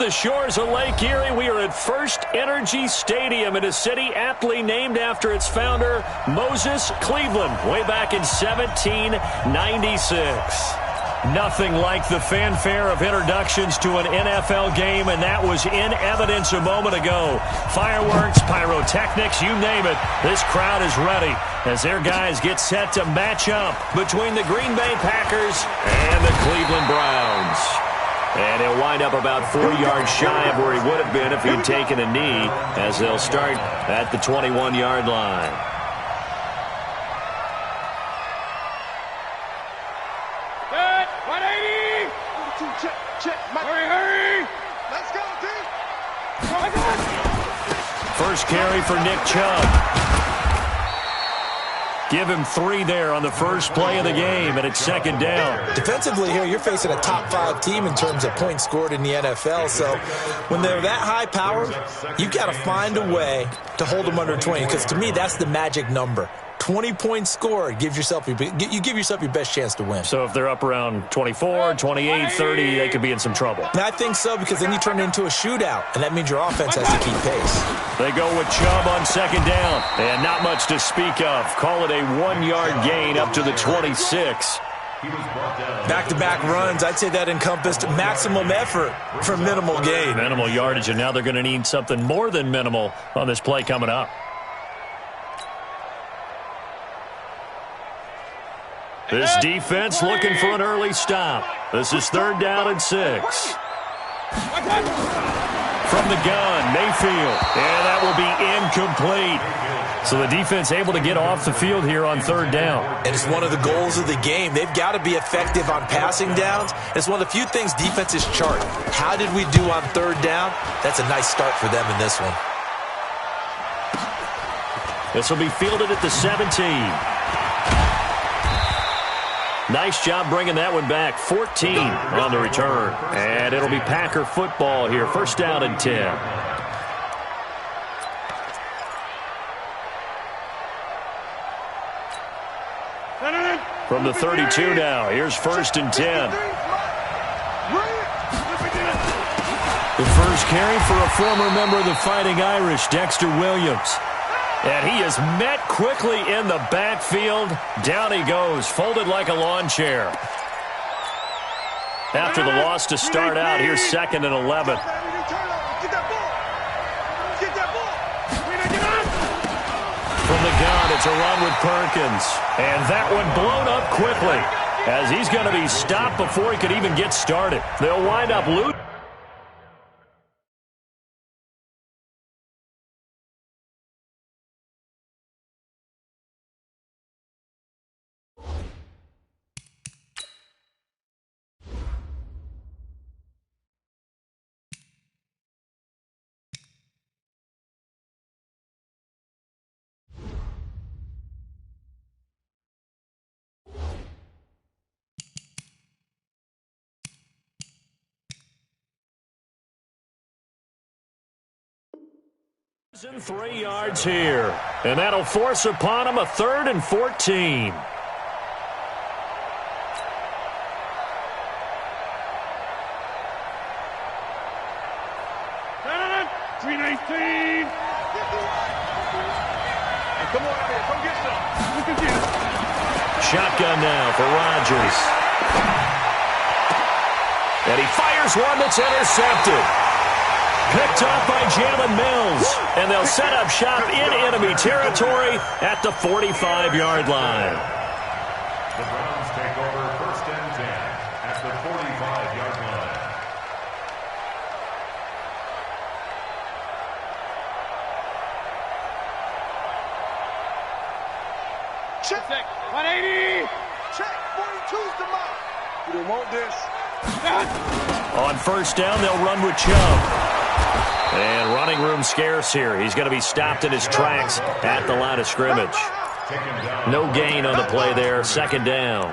The shores of Lake Erie, we are at First Energy Stadium in a city aptly named after its founder, Moses Cleveland, way back in 1796. Nothing like the fanfare of introductions to an NFL game, and that was in evidence a moment ago. Fireworks, pyrotechnics, you name it. This crowd is ready as their guys get set to match up between the Green Bay Packers and the Cleveland Browns. And he'll wind up about 4 yards shy of where he would have been if he had taken a knee, as they'll start at the 21-yard line. Good. 180. Check. Hurry. Let's go, team. First carry for Nick Chubb. Give him 3 there on the first play of the game, and it's second down. Defensively here, you're facing a top-5 team in terms of points scored in the NFL. So when they're that high-powered, you've got to find a way to hold them under 20, because to me, that's the magic number. 20 points scored, you give yourself your best chance to win. So if they're up around 24, 28, 30, they could be in some trouble. And I think so, because then you turn it into a shootout, and that means your offense has to keep pace. They go with Chubb on second down, and not much to speak of. Call it a 1-yard gain up to the 26. Back-to-back runs, I'd say that encompassed maximum effort for minimal gain. Minimal yardage, and now they're going to need something more than minimal on this play coming up. This defense looking for an early stop. This is third down and 6. From the gun, Mayfield. And that will be incomplete. So the defense able to get off the field here on third down. And it's one of the goals of the game. They've got to be effective on passing downs. It's one of the few things defenses chart. How did we do on third down? That's a nice start for them in this one. This will be fielded at the 17. Nice job bringing that one back. 14 on the return. And it'll be Packer football here. First down and 10. From the 32 now. Here's first and 10. The first carry for a former member of the Fighting Irish, Dexter Williams. And he is met quickly in the backfield. Down he goes, folded like a lawn chair. After the loss to start out, here's second and 11. From the gun, it's a run with Perkins. And that one blown up quickly, as he's going to be stopped before he could even get started. They'll wind up losing. And 3 yards here, and that'll force upon him a 3rd and 14. Shotgun now for Rodgers. And he fires one that's intercepted. Picked off by Jalen Mills. And they'll set up shop in enemy territory at the 45-yard line. The Browns take over first and 10 at the 45-yard line. Check. 180. Check. 42's the mark. You don't want this. On first down, they'll run with Chubb. And running room scarce here. He's going to be stopped in his tracks at the line of scrimmage. No gain on the play there. Second down.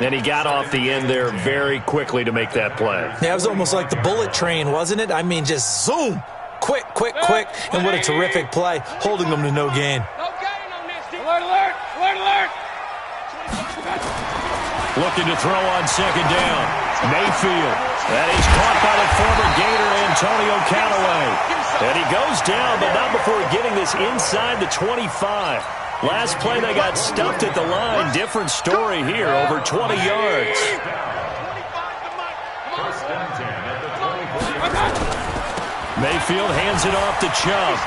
And he got off the end there very quickly to make that play. Yeah, it was almost like the bullet train, wasn't it? I mean, just zoom. Quick. And what a terrific play, holding them to no gain. No gain on this. Alert. Looking to throw on second down. Mayfield And he's caught by the former Gator, Antonio Callaway. And he goes down, but not before getting this inside the 25. Last play, they got stuffed at the line. Different story here, over 20 yards. Mayfield hands it off to Chubb.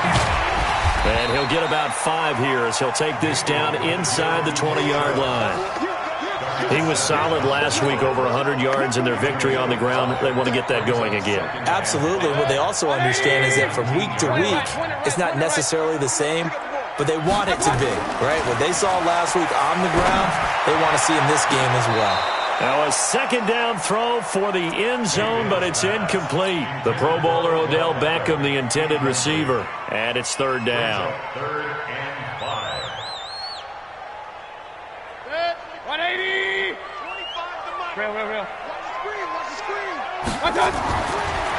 And he'll get about 5 here as he'll take this down inside the 20-yard line. He was solid last week, over 100 yards in their victory on the ground. They want to get that going again. Absolutely. What they also understand is that from week to week, it's not necessarily the same, but they want it to be, right? What they saw last week on the ground, they want to see in this game as well. Now a second down throw for the end zone, but it's incomplete. The Pro Bowler Odell Beckham, the intended receiver. And it's third down. Third and 5. 180. 25 to Mike. Real. Watch the screen.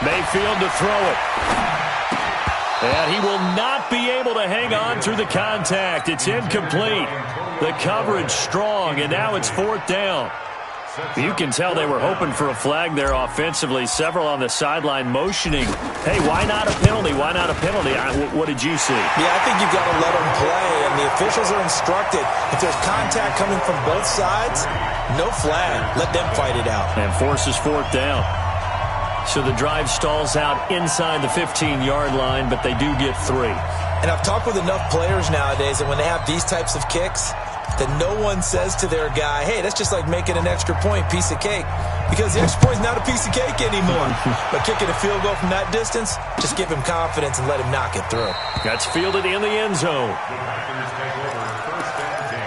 Mayfield to throw it. And he will not be able to hang on through the contact. It's incomplete. The coverage strong, and now it's fourth down. You can tell they were hoping for a flag there offensively. Several on the sideline motioning. Hey, why not a penalty? Why not a penalty? What did you see? Yeah, I think you've got to let them play, and the officials are instructed. If there's contact coming from both sides, no flag. Let them fight it out. And forces fourth down. So the drive stalls out inside the 15-yard line, but they do get 3. And I've talked with enough players nowadays that when they have these types of kicks, that no one says to their guy, hey, that's just like making an extra point, piece of cake. Because the extra point is not a piece of cake anymore. But kicking a field goal from that distance, just give him confidence and let him knock it through. That's fielded in the end zone. The Packers take over first and 10.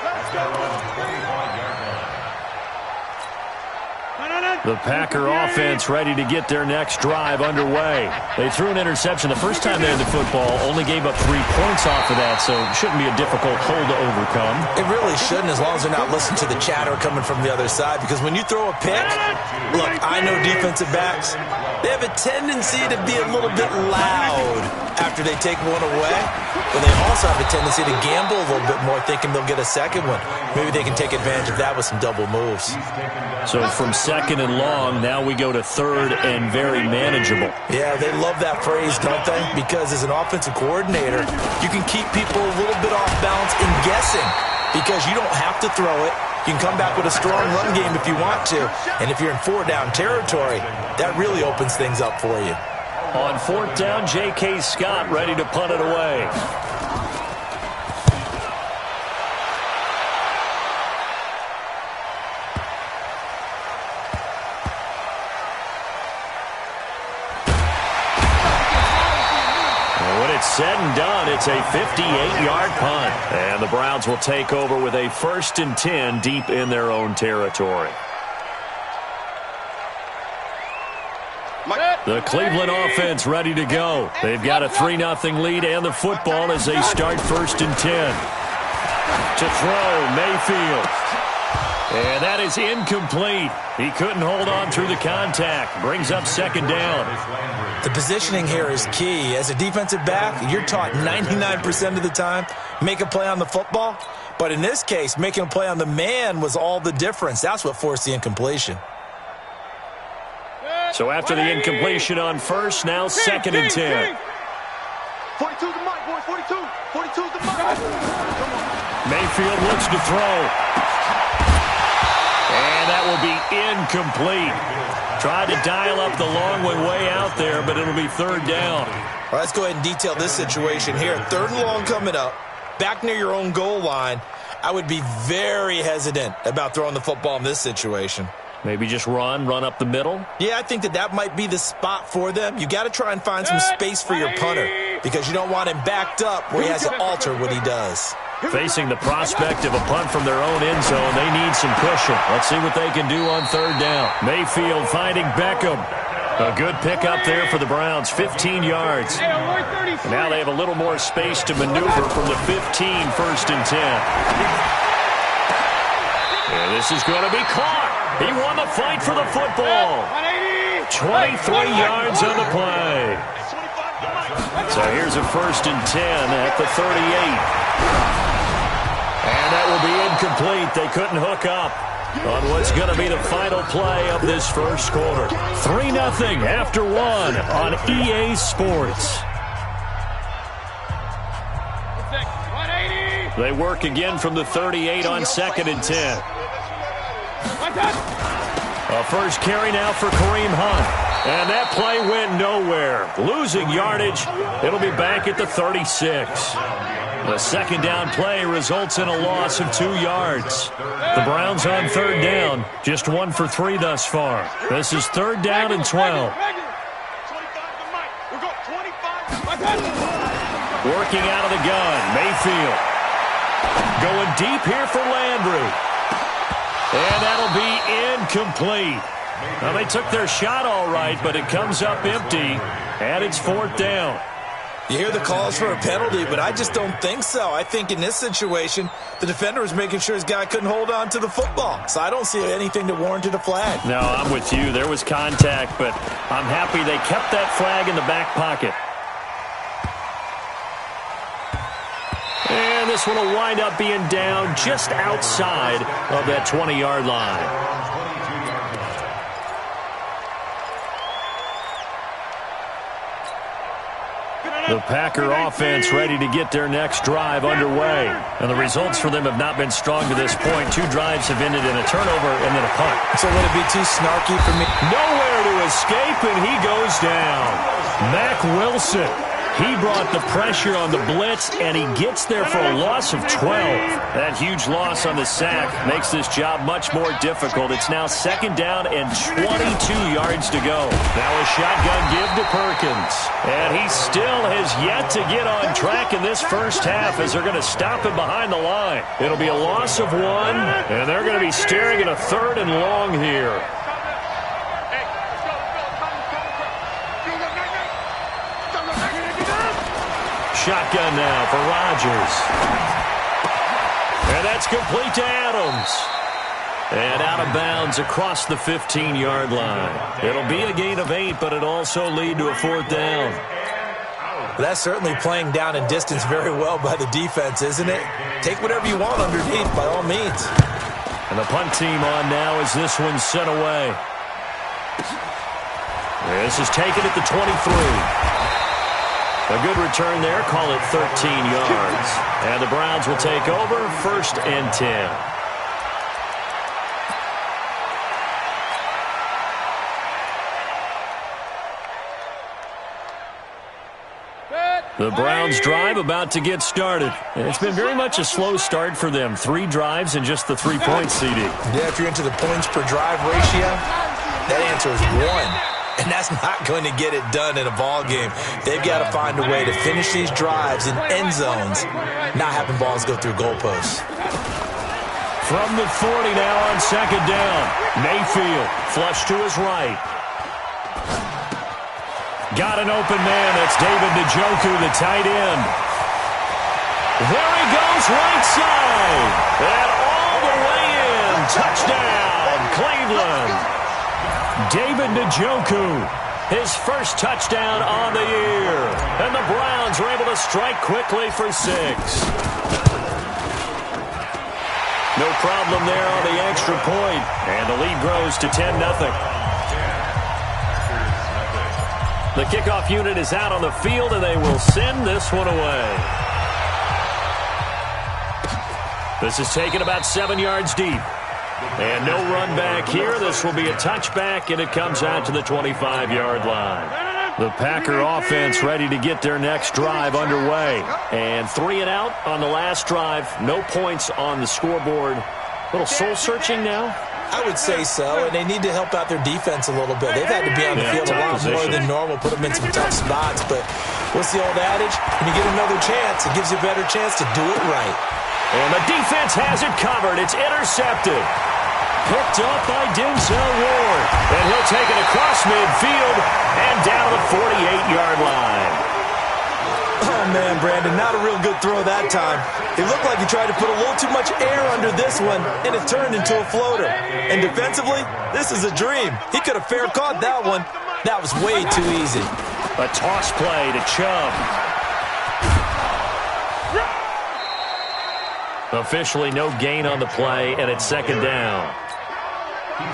That's got on the 25-yard line. The Packer offense ready to get their next drive underway. They threw an interception the first time they had the football, only gave up 3 points off of that, so it shouldn't be a difficult hole to overcome. It really shouldn't, as long as they're not listening to the chatter coming from the other side, because when you throw a pick, look, I know defensive backs, they have a tendency to be a little bit loud after they take one away, but they also have a tendency to gamble a little bit more, thinking they'll get a second one. Maybe they can take advantage of that with some double moves. So from second and long, now we go to third and very manageable. Yeah, they love that phrase, don't they? Because as an offensive coordinator, you can keep people a little bit off balance in guessing, because you don't have to throw it. You can come back with a strong run game if you want to. And if you're in 4-down territory, that really opens things up for you. On fourth down, J.K. Scott ready to punt it away. Said and done, it's a 58-yard punt. And the Browns will take over with a 1st and 10 deep in their own territory. The Cleveland offense ready to go. They've got a 3-0 lead and the football as they start 1st and 10. To throw, Mayfield. And that is incomplete. He couldn't hold on through the contact. Brings up second down. The positioning here is key. As a defensive back, you're taught 99% of the time, make a play on the football. But in this case, making a play on the man was all the difference. That's what forced the incompletion. So after the incompletion on first, now 2nd and 10. 42 to Mike, boys. 42 to Mike. Mayfield looks to throw. And that will be incomplete. Tried to dial up the long one way out there, but it'll be third down. Well, let's go ahead and detail this situation here. 3rd and long coming up, back near your own goal line. I would be very hesitant about throwing the football in this situation. Maybe just run up the middle? Yeah, I think that might be the spot for them. You got to try and find some space for your punter, because you don't want him backed up where he has to alter what he does. Facing the prospect of a punt from their own end zone, they need some cushion. Let's see what they can do on third down. Mayfield finding Beckham. A good pickup there for the Browns, 15 yards. And now they have a little more space to maneuver from the 15, 1st and 10. And this is going to be caught. He won the fight for the football. 23 yards on the play. So here's a 1st and 10 at the 38. And that will be incomplete. They couldn't hook up. on what's going to be the final play of this first quarter. 3-0 after one on EA Sports. They work again from the 38 on 2nd and 10. A first carry now for Kareem Hunt. And that play went nowhere. Losing yardage. It'll be back at the 36. The second down play results in a loss of 2 yards. The Browns on 3rd down. Just 1 for 3 thus far. This is 3rd down and 12. Working out of the gun. Mayfield. Going deep here for Landry. And that'll be incomplete. Now, they took their shot all right, but it comes up empty, and it's 4th down. You hear the calls for a penalty, but I just don't think so. I think in this situation, the defender was making sure his guy couldn't hold on to the football. So I don't see anything that warranted a flag. No, I'm with you. There was contact, but I'm happy they kept that flag in the back pocket. And this one will wind up being down just outside of that 20-yard line. The Packer offense ready to get their next drive underway. And the results for them have not been strong to this point. 2 drives have ended in a turnover and then a punt. So would it be too snarky for me? Nowhere to escape, and he goes down. Mack Wilson. He brought the pressure on the blitz, and he gets there for a loss of 12. That huge loss on the sack makes this job much more difficult. It's now 2nd down and 22 yards to go. Now a shotgun give to Perkins. And he still has yet to get on track in this first half as they're going to stop him behind the line. It'll be a loss of 1, and they're going to be staring at a 3rd and long here. Shotgun now for Rodgers. And that's complete to Adams. And out of bounds across the 15-yard line. It'll be a gain of 8, but it'll also lead to a 4th down. That's certainly playing down in distance very well by the defense, isn't it? Take whatever you want underneath, by all means. And the punt team on now as this one's sent away. This is taken at the 23. A good return there. Call it 13 yards. And the Browns will take over 1st and 10. The Browns drive about to get started. And it's been very much a slow start for them. 3 drives and just the 3-point CD. Yeah, if you're into the points per drive ratio, that answer is 1. And that's not going to get it done in a ball game. They've got to find a way to finish these drives in end zones, not having balls go through goalposts. From the 40 now on 2nd down. Mayfield flush to his right. Got an open man. That's David Njoku, the tight end. There he goes, right side. And all the way in. Touchdown, Cleveland. David Njoku, his first touchdown on the year. And the Browns are able to strike quickly for 6. No problem there on the extra point. And the lead grows to 10-0. The kickoff unit is out on the field, and they will send this one away. This is taken about 7 yards deep. And no run back here. This will be a touchback, and it comes out to the 25-yard line. The Packer offense ready to get their next drive underway. And 3 and out on the last drive. No points on the scoreboard. A little soul-searching now? I would say so, and they need to help out their defense a little bit. They've had to be on the field a lot more than normal, put them in some tough spots. But what's the old adage? When you get another chance, it gives you a better chance to do it right. And the defense has it covered. It's intercepted. Picked up by Denzel Ward. And he'll take it across midfield and down the 48-yard line. Oh, man, Brandon, not a real good throw that time. It looked like he tried to put a little too much air under this one, and it turned into a floater. And defensively, this is a dream. He could have fair caught that one. That was way too easy. A toss play to Chubb. Officially no gain on the play, and it's 2nd down.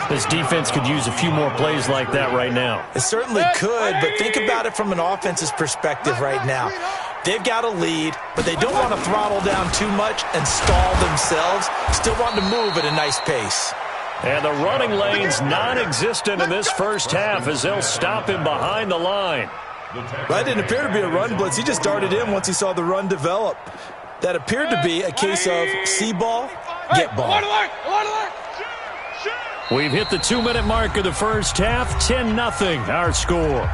This defense could use a few more plays like that right now. It certainly could, but think about it from an offense's perspective right now. They've got a lead, but they don't want to throttle down too much and stall themselves. Still want to move at a nice pace. And the running lane's non-existent in this first half as they'll stop him behind the line. That didn't appear to be a run blitz. He just darted in once he saw the run develop. That appeared to be a case of see ball, get ball. We've hit the 2-minute mark of the first half. 10-0 our score.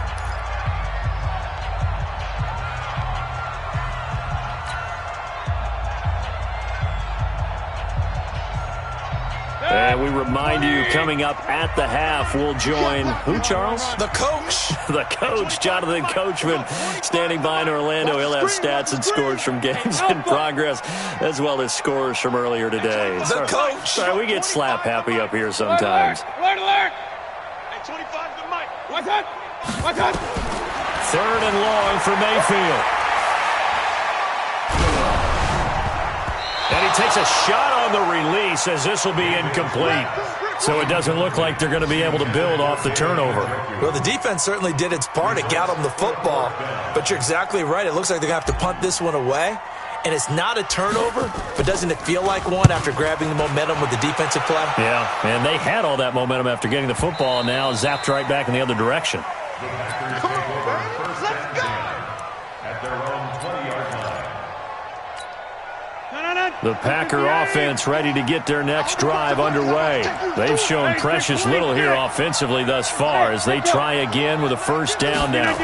And we remind you, coming up at the half, we'll join who, Charles? The coach. The coach, Jonathan Coachman, standing by in Orlando. He'll have stats and scores from games in progress, as well as scores from earlier today. The coach. Sorry, we get slap happy up here sometimes. Alert! Hey, 25 to Mike. What's that? 3rd and long for Mayfield. And he takes a shot on the release as this will be incomplete. So it doesn't look like they're going to be able to build off the turnover. Well, the defense certainly did its part. It got them the football. But you're exactly right. It looks like they're going to have to punt this one away. And it's not a turnover, but doesn't it feel like one after grabbing the momentum with the defensive play? Yeah, and they had all that momentum after getting the football, and now zapped right back in the other direction. Come on, baby. Let's go. At their own 20-yard line. The Packer offense ready to get their next drive underway. They've shown precious little here offensively thus far as they try again with a first down now.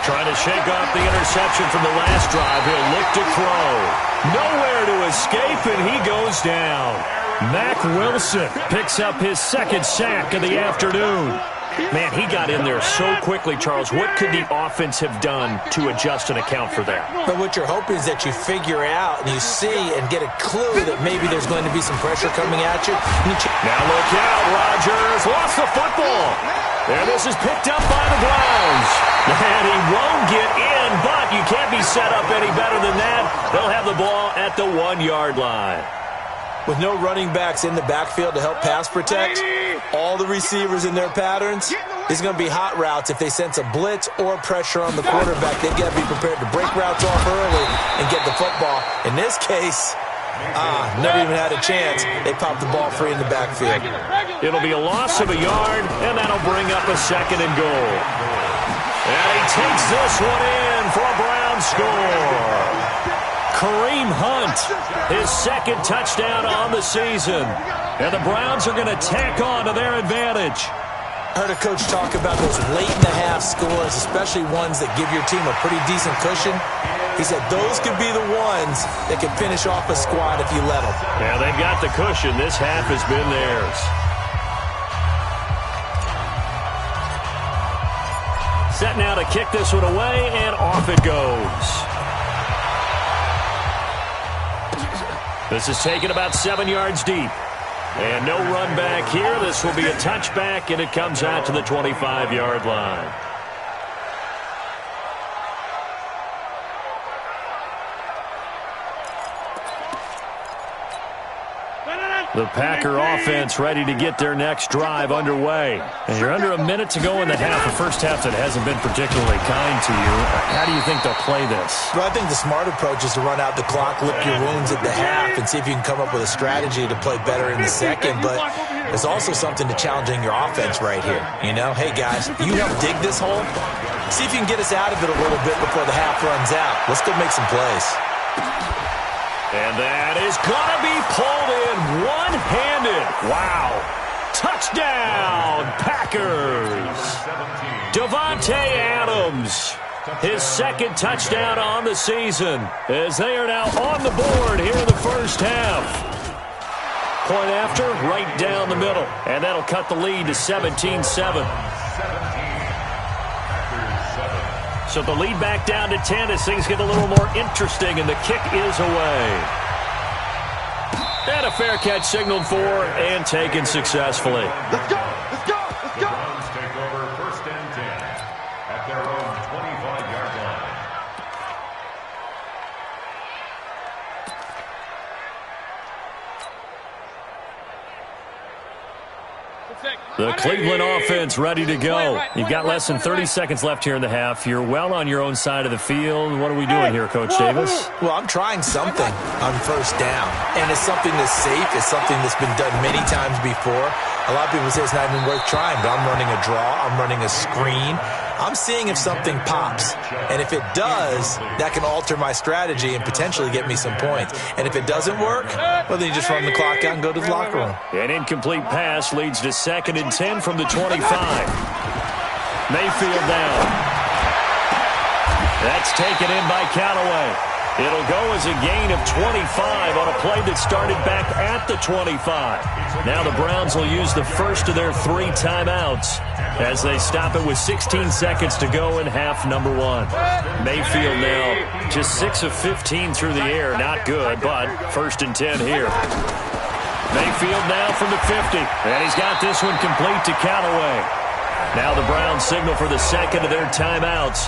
Trying to shake off the interception from the last drive. He'll look to throw. Nowhere to escape, and he goes down. Mack Wilson picks up his second sack of the afternoon. Man, he got in there so quickly, Charles. What could the offense have done to adjust and account for that? But what you're hoping is that you figure out and you see and get a clue that maybe there's going to be some pressure coming at you. Now look out, Rodgers lost the football. And this is picked up by the Browns. And he won't get in, but you can't be set up any better than that. They'll have the ball at the 1-yard line. With no running backs in the backfield to help pass protect, all the receivers in their patterns, it's going to be hot routes. If they sense a blitz or pressure on the quarterback, they've got to be prepared to break routes off early and get the football. In this case, never even had a chance. They popped the ball free in the backfield. It'll be a loss of a yard, and that'll bring up a 2nd and goal. And he takes this one in for a Brown score. Kareem Hunt, his 2nd touchdown on the season. And the Browns are going to tack on to their advantage. I heard a coach talk about those late-in-the-half scores, especially ones that give your team a pretty decent cushion. He said those could be the ones that could finish off a squad if you let them. Yeah, they've got the cushion. This half has been theirs. Set now to kick this one away, and off it goes. This is taken about 7 yards deep. And no run back here. This will be a touchback, and it comes out to the 25-yard line. The Packer offense ready to get their next drive underway. And you're under a minute to go in the half. The first half that hasn't been particularly kind to you. How do you think they'll play this? Well, I think the smart approach is to run out the clock, lick your wounds at the half, and see if you can come up with a strategy to play better in the second. But there's also something to challenging your offense right here. You know, hey, guys, you help dig this hole. See if you can get us out of it a little bit before the half runs out. Let's go make some plays. And that is going to be pulled in one-handed. Wow. Touchdown, Packers. Davante Adams, his 2nd touchdown on the season, as they are now on the board here in the first half. Point after, right down the middle. And that'll cut the lead to 17-7. So the lead back down to 10 as things get a little more interesting, and the kick is away. And a fair catch signaled for and taken successfully. Let's go! Let's go! Let's go! Browns take over 1st and 10 at their own 25-yard line. The Cleveland offense ready to go. You've got less than 30 seconds left here in the half. You're well on your own side of the field. What are we doing here, Coach Davis? Well, I'm trying something on first down, and it's something that's safe. It's something that's been done many times before. A lot of people say it's not even worth trying, but I'm running a draw. I'm running a screen. I'm seeing if something pops, and if it does, that can alter my strategy and potentially get me some points. And if it doesn't work, well, then you just run the clock out and go to the locker room. An incomplete pass leads to 2nd and 10 from the 25. Mayfield down. That's taken in by Callaway. It'll go as a gain of 25 on a play that started back at the 25. Now the Browns will use the first of their 3 timeouts as they stop it with 16 seconds to go in half number 1. Mayfield now just 6 of 15 through the air. Not good, but 1st and 10 here. Mayfield now from the 50. And he's got this one complete to Callaway. Now the Browns signal for the second of their timeouts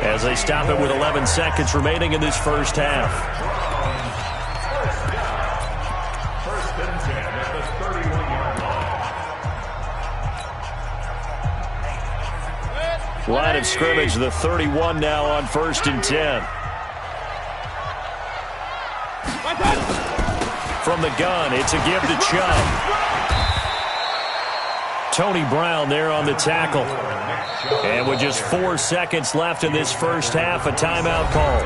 as they stop it with 11 seconds remaining in this first half. 1st and 10 at the 31-yard line. Line of scrimmage, the 31 now on 1st and 10. From the gun, it's a give to Chubb. Tony Brown there on the tackle. And with just 4 seconds left in this first half, a timeout call.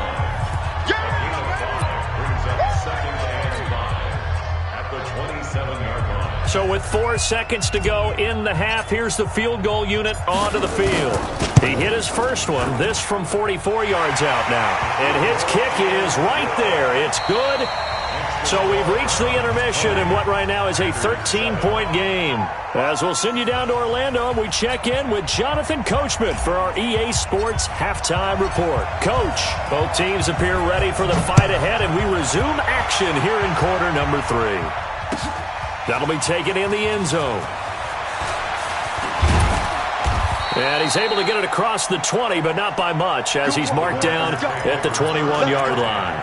So with 4 seconds to go in the half, here's the field goal unit onto the field. He hit his first one, this from 44 yards out now. And his kick is right there. It's good. So we've reached the intermission in what right now is a 13-point game. As we'll send you down to Orlando, and we check in with Jonathan Coachman for our EA Sports Halftime Report. Coach, both teams appear ready for the fight ahead, and we resume action here in quarter number 3. That'll be taken in the end zone. And he's able to get it across the 20, but not by much, as he's marked down at the 21-yard line.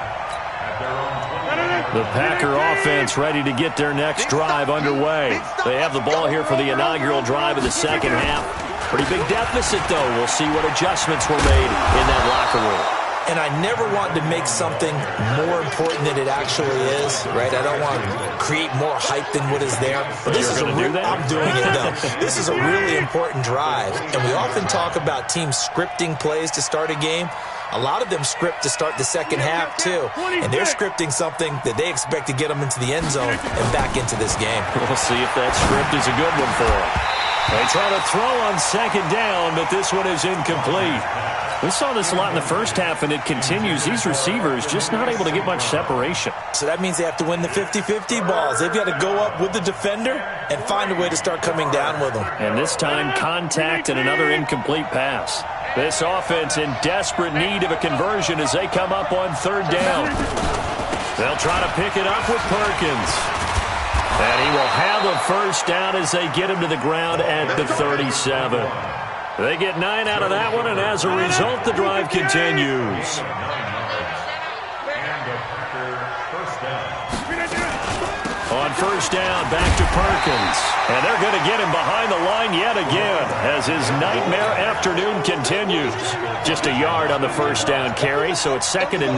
The Packer offense ready to get their next drive underway. They have the ball here for the inaugural drive of the second half. Pretty big deficit, though. We'll see what adjustments were made in that locker room. And I never want to make something more important than it actually is, right? I don't want to create more hype than what is there. But this is I'm doing it, though. This is a really important drive. And we often talk about teams scripting plays to start a game. A lot of them script to start the second half, too. And they're scripting something that they expect to get them into the end zone and back into this game. We'll see if that script is a good one for them. They try to throw on second down, but this one is incomplete. We saw this a lot in the first half, and it continues. These receivers just not able to get much separation. So that means they have to win the 50-50 balls. They've got to go up with the defender and find a way to start coming down with them. And this time, contact and another incomplete pass. This offense in desperate need of a conversion as they come up on third down. They'll try to pick it up with Perkins. And he will have a first down as they get him to the ground at the 37. They get 9 out of that one, and as a result, the drive continues. On first down, back to Perkins. And they're going to get him behind the line yet again as his nightmare afternoon continues. Just a yard on the first down carry, so it's 2nd and 9.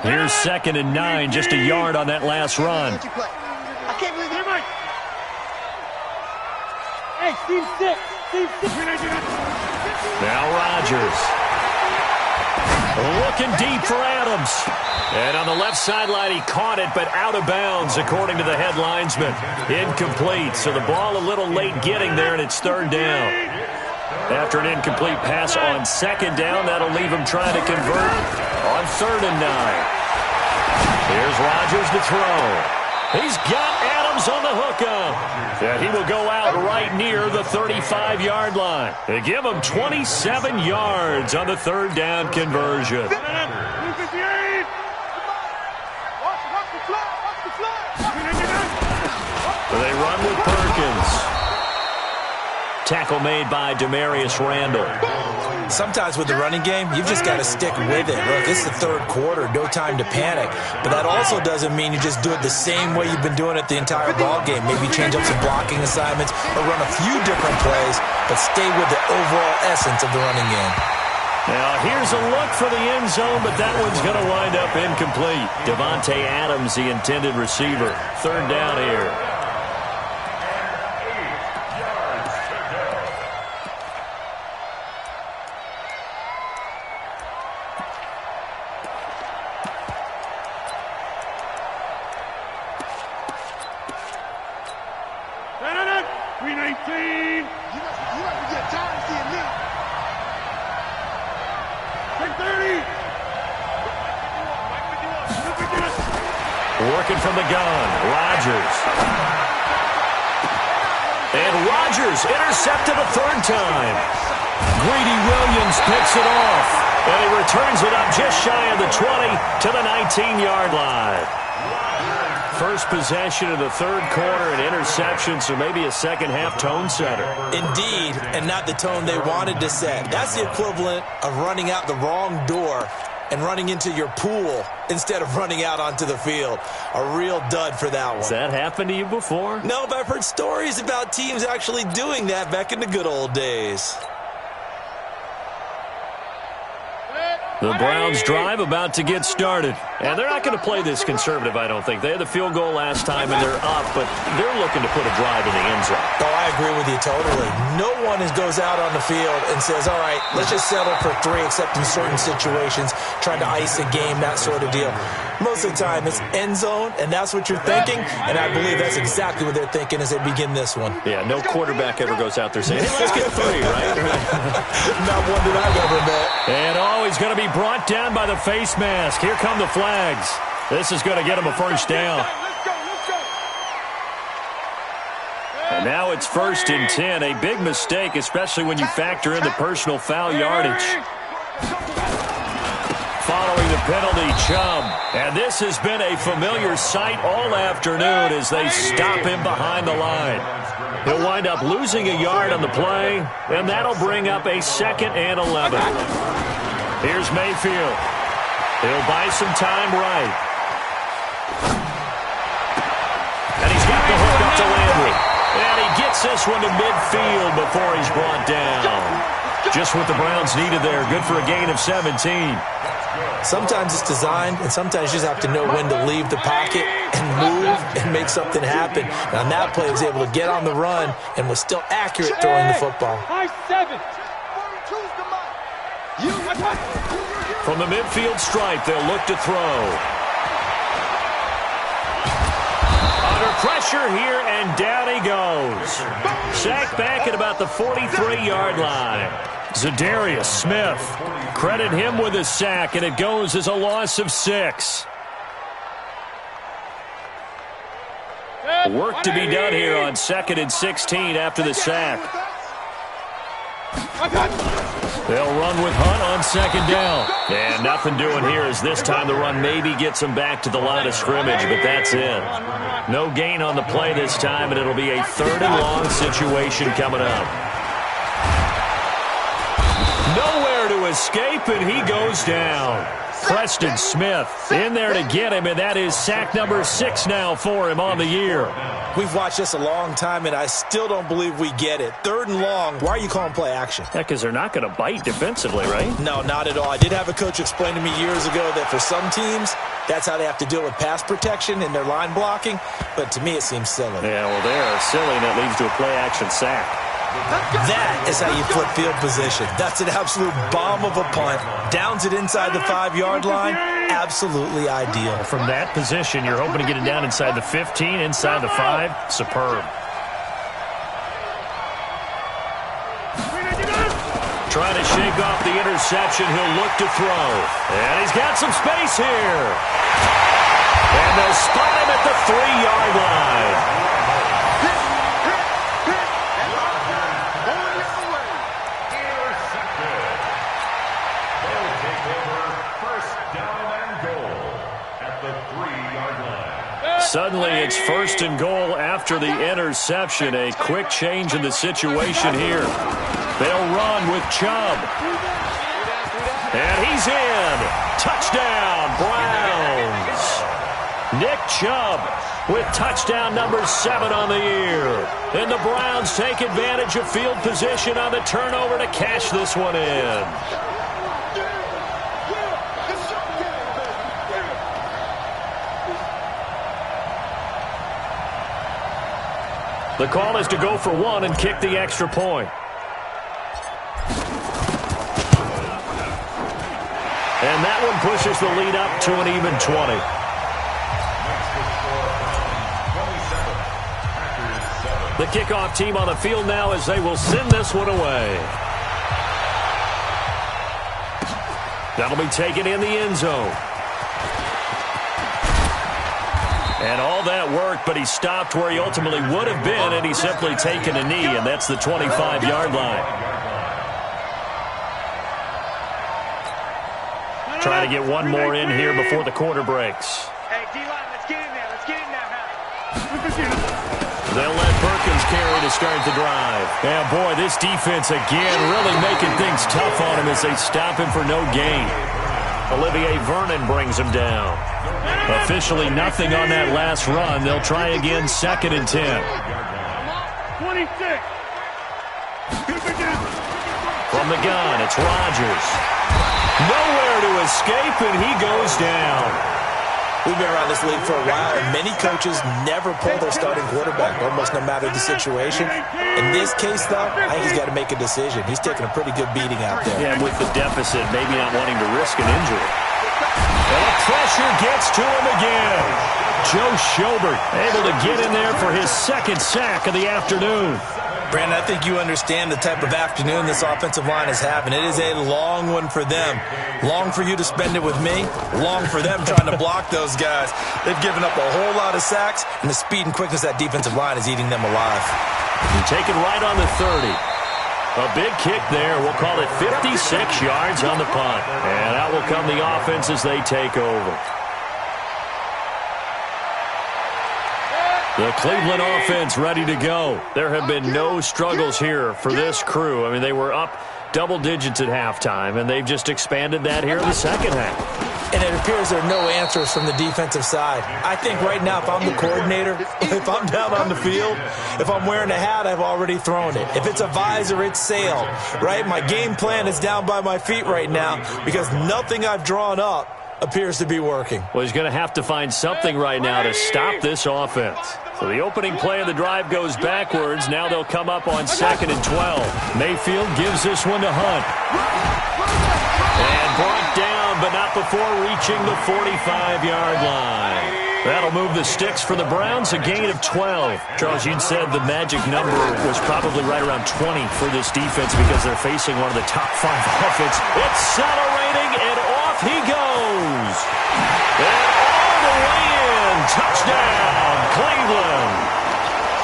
Here's 2nd and 9, just a yard on that last run. I can't believe it. Hey, Steve 6. Now Rodgers. Looking deep for Adams. And on the left sideline, he caught it, but out of bounds, according to the head linesman. Incomplete, so the ball a little late getting there, and it's third down. After an incomplete pass on second down, that'll leave him trying to convert on 3rd and 9. Here's Rodgers to throw. He's got Adams on the hookup. And he will go out right near the 35-yard line. They give him 27 yards on the third down conversion. They run with Perkins. Tackle made by Demarius Randall. sometimes with the running game, you've just got to stick with it. Look, this is the third quarter, no time to panic. But that also doesn't mean you just do it the same way you've been doing it the entire ball game. Maybe change up some blocking assignments or run a few different plays, but stay with the overall essence of the running game. Now, here's a look for the end zone, but that one's going to wind up incomplete. Davante Adams, the intended receiver. Third down here. Working from the gun, Rodgers. And Rodgers intercepted a third time. Greedy Williams picks it off. And he returns it up just shy of the 20 to the 19-yard line. First possession of the third quarter, an interception, so maybe a second-half tone setter. Indeed, and not the tone they wanted to set. That's the equivalent of running out the wrong door and running into your pool instead of running out onto the field. A real dud for that one. Has that happened to you before? No, but I've heard stories about teams actually doing that back in the good old days. The Browns drive about to get started. And they're not going to play this conservative, I don't think. They had the field goal last time, and they're up, but they're looking to put a drive in the end zone. Oh, I agree with you totally. No one goes out on the field and says, all right, let's just settle for 3, except in certain situations, trying to ice a game, that sort of deal. Most of the time, it's end zone, and that's what you're thinking, and I believe that's exactly what they're thinking as they begin this one. Yeah, no quarterback ever goes out there saying, hey, let's get 3, right? Not one that I've ever met. And he's going to be brought down by the face mask. Here come the flags. This is going to get him a first down. And now it's 1st and 10. A big mistake, especially when you factor in the personal foul yardage. Following the penalty, Chubb. And this has been a familiar sight all afternoon as they stop him behind the line. He'll wind up losing a yard on the play, and that'll bring up a 2nd and 11. Here's Mayfield. He'll buy some time right. And he's got the hook up to Landry. And he gets this one to midfield before he's brought down. Just what the Browns needed there. Good for a gain of 17. Sometimes it's designed, and sometimes you just have to know when to leave the pocket and move and make something happen. And on that play, he was able to get on the run and was still accurate throwing the football. From the midfield stripe, they'll look to throw. Under pressure here, and down he goes. Sacked back at about the 43-yard line. Zadarius Smith, credit him with a sack, and it goes as a loss of 6. Work to be done here on 2nd and 16 after the sack. They'll run with Hunt on 2nd down. And nothing doing here as this time the run maybe gets them back to the line of scrimmage, but that's it. No gain on the play this time, and it'll be a 3rd and long situation coming up. Nowhere to escape, and he goes down. Preston Smith in there to get him, and that is sack number 6 now for him on the year. We've watched this a long time, and I still don't believe we get it. 3rd and long, why are you calling play action? Yeah, because they're not going to bite defensively, right? No, not at all. I did have a coach explain to me years ago that for some teams, that's how they have to deal with pass protection and their line blocking, but to me it seems silly. Yeah, well, they're silly, and that leads to a play-action sack. That is how you flip field position. That's an absolute bomb of a punt. Downs it inside the 5-yard line. Absolutely ideal. From that position, you're hoping to get it down inside the 15, inside the 5. Superb. Trying to shake off the interception. He'll look to throw. And he's got some space here. And they'll spot him at the 3-yard line. Suddenly, it's 1st and goal after the interception. A quick change in the situation here. They'll run with Chubb. And he's in. Touchdown, Browns. Nick Chubb with touchdown number 7 on the year. And the Browns take advantage of field position on the turnover to cash this one in. The call is to go for 1 and kick the extra point. And that one pushes the lead up to an even 20. The kickoff team on the field now as they will send this one away. That'll be taken in the end zone. And all that worked, but he stopped where he ultimately would have been, and he's simply taken a knee, and that's the 25-yard line. Trying to get one more in here before the quarter breaks. Hey, D-line, let's get in there. Let's get in there now. They'll let Perkins carry to start the drive. Yeah, boy, this defense again really making things tough on him as they stop him for no gain. Olivier Vernon brings him down. Officially nothing on that last run. They'll try again, 2nd and 10. 26. From the gun, it's Rodgers. Nowhere to escape, and he goes down. We've been around this league for a while, and many coaches never pull their starting quarterback, almost no matter the situation. In this case, though, I think he's got to make a decision. He's taking a pretty good beating out there. Yeah, with the deficit, maybe not wanting to risk an injury. And the pressure gets to him again. Joe Schobert able to get in there for his 2nd sack of the afternoon. Brandon, I think you understand the type of afternoon this offensive line is having. It is a long one for them. Long for you to spend it with me. Long for them trying to block those guys. They've given up a whole lot of sacks, and the speed and quickness of that defensive line is eating them alive. Taken right on the 30. A big kick there. We'll call it 56 yards on the punt. And out will come the offense as they take over. The Cleveland offense ready to go. There have been no struggles here for this crew. I mean, they were up double digits at halftime, and they've just expanded that here in the second half. And it appears there are no answers from the defensive side. I think right now, if I'm the coordinator, if I'm down on the field, if I'm wearing a hat, I've already thrown it. If it's a visor, it's sailed, right? My game plan is down by my feet right now because nothing I've drawn up appears to be working. Well, he's going to have to find something right now to stop this offense. So the opening play of the drive goes backwards. Now they'll come up on 2nd and 12. Mayfield gives this one to Hunt. And brought down, but not before reaching the 45-yard line. That'll move the sticks for the Browns, a gain of 12. Charles, you'd said the magic number was probably right around 20 for this defense because they're facing one of the top 5 offense. Accelerating, and off he goes. And all the way in. Touchdown, Cleveland.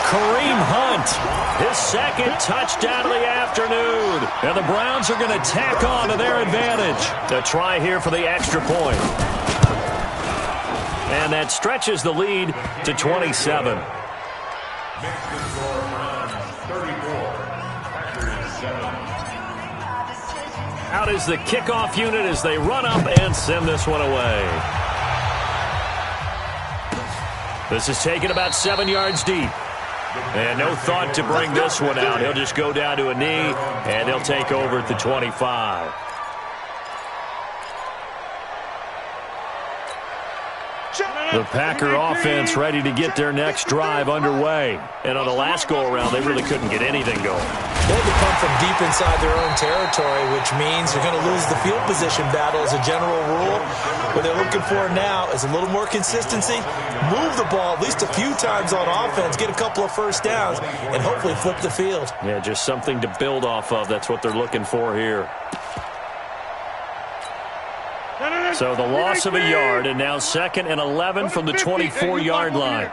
Kareem Hunt, his 2nd touchdown of the afternoon. And the Browns are going to tack on to their advantage. A try here for the extra point. And that stretches the lead to 27. Out is the kickoff unit as they run up and send this one away. This is taken about 7 yards deep. And no thought to bring this one out. He'll just go down to a knee, and they'll take over at the 25. The Packer offense ready to get their next drive underway. And on the last go-around, they really couldn't get anything going. They had to come from deep inside their own territory, which means they're going to lose the field position battle as a general rule. What they're looking for now is a little more consistency, move the ball at least a few times on offense, get a couple of first downs, and hopefully flip the field. Yeah, just something to build off of. That's what they're looking for here. So the loss of a yard, and now 2nd and 11 from the 24-yard line.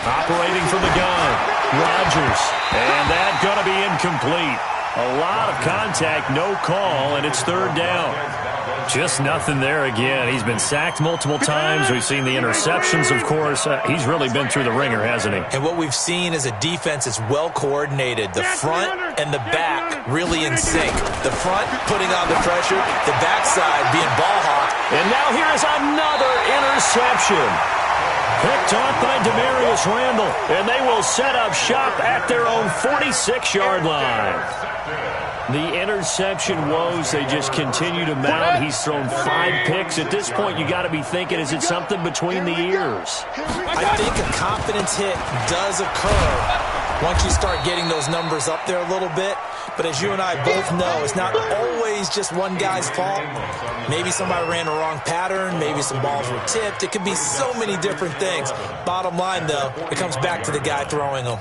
Operating from the gun, Rodgers. And that's going to be incomplete. A lot of contact, no call, and it's 3rd down. Just nothing there again. He's been sacked multiple times. We've seen the interceptions, of course. He's really been through the ringer, hasn't he? And what we've seen is a defense that's well coordinated. The front and the back really in sync. The front putting on the pressure, the backside being ball hawk. And now here is another interception. Picked off by Demarius Randall. And they will set up shop at their own 46-yard line. The interception woes, they just continue to mount. He's thrown 5 picks. At this point, you got to be thinking, is it something between the ears? I think a confidence hit does occur once you start getting those numbers up there a little bit. But as you and I both know, it's not always just one guy's fault. Maybe somebody ran the wrong pattern. Maybe some balls were tipped. It could be so many different things. Bottom line, though, it comes back to the guy throwing them.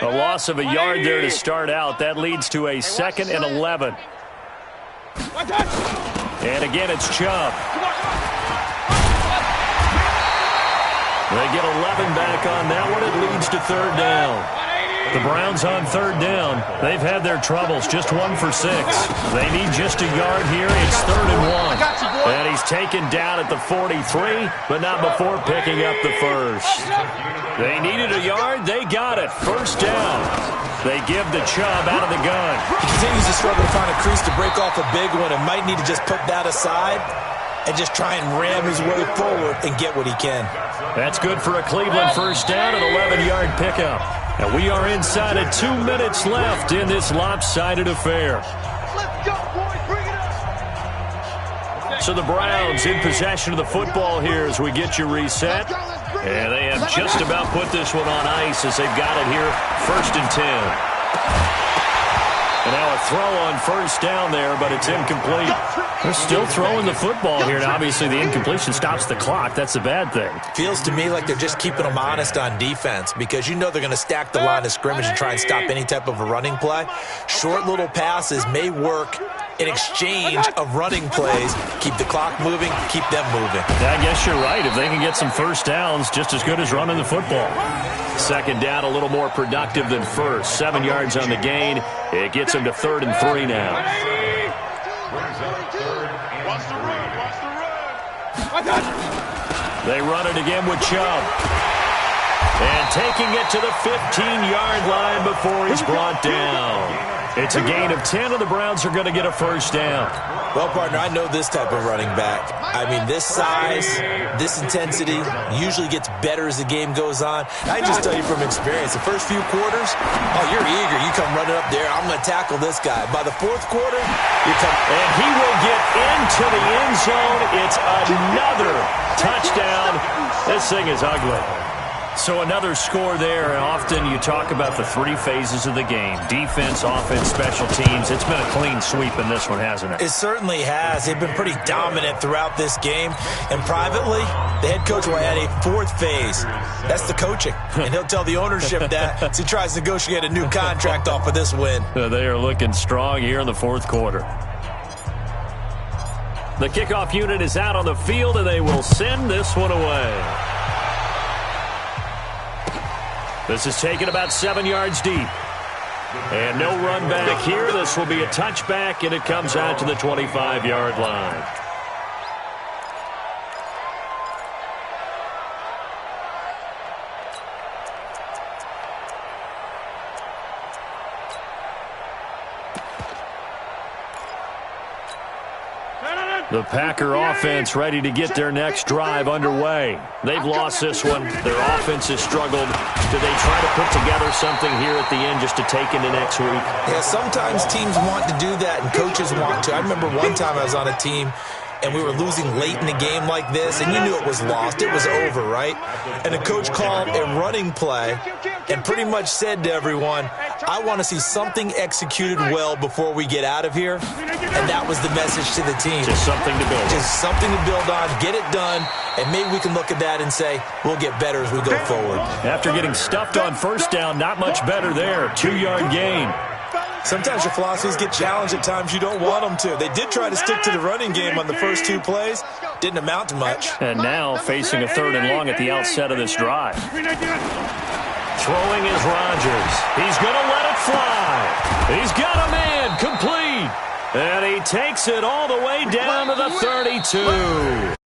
A loss of a yard there to start out. That leads to a 2nd and 11. And again, it's Chubb. They get 11 back on that one. It leads to 3rd down. The Browns on 3rd down. They've had their troubles. Just 1 for 6. They need just a yard here. It's 3rd and 1. And he's taken down at the 43, but not before picking up the first. They needed a yard. They got it. 1st down. They give the Chubb out of the gun. He continues to struggle to find a crease to break off a big one and might need to just put that aside and just try and ram his way forward and get what he can. That's good for a Cleveland 1st down, an 11-yard pickup. And we are inside of 2 minutes left in this lopsided affair. Let's go, boys. Bring it up. So the Browns in possession of the football here as we get you reset. And they have just about put this one on ice as they've got it here, 1st and 10. And now a throw on 1st down there, but it's incomplete. They're still throwing the football here, and obviously the incompletion stops the clock. That's a bad thing. Feels to me like they're just keeping them honest on defense because you know they're going to stack the line of scrimmage and try and stop any type of a running play. Short little passes may work in exchange of running plays. Keep the clock moving, keep them moving. I guess you're right. If they can get some 1st downs, just as good as running the football. 2nd down, a little more productive than 1st. 7 yards on the gain. It gets them to 3rd and 3 now. They run it again with Chubb. And taking it to the 15-yard line before he's brought down. It's a gain of 10, and the Browns are going to get a 1st down. Well, partner, I know this type of running back. I mean, this size, this intensity usually gets better as the game goes on. I just tell you from experience, the first few quarters, oh, you're eager. You come running up there. I'm going to tackle this guy. By the 4th quarter, you come. And he will get into the end zone. It's another touchdown. This thing is ugly. So another score there, and often you talk about the 3 phases of the game. Defense, offense, special teams. It's been a clean sweep in this one, hasn't it? It certainly has. They've been pretty dominant throughout this game. And privately, the head coach will add a 4th phase. That's the coaching. And he'll tell the ownership that as he tries to negotiate a new contract off of this win. They are looking strong here in the 4th quarter. The kickoff unit is out on the field, and they will send this one away. This is taken about 7 yards deep. And no run back here. This will be a touchback, and it comes out to the 25-yard line. The Packer offense ready to get their next drive underway. They've lost this one. Their offense has struggled. Do they try to put together something here at the end just to take into next week? Yeah, sometimes teams want to do that and coaches want to. I remember one time I was on a team and we were losing late in the game like this, and you knew it was lost. It was over, right? And the coach called a running play and pretty much said to everyone, I want to see something executed well before we get out of here. And that was the message to the team. Just something to build on. Just something to build on, get it done, and maybe we can look at that and say, we'll get better as we go forward. After getting stuffed on 1st down, not much better there. 2-yard gain. Sometimes your philosophies get challenged at times you don't want them to. They did try to stick to the running game on the first 2 plays. Didn't amount to much. And now facing a 3rd and long at the outset of this drive. Throwing is Rodgers. He's going to let it fly. He's got a man complete. And he takes it all the way down to the 32.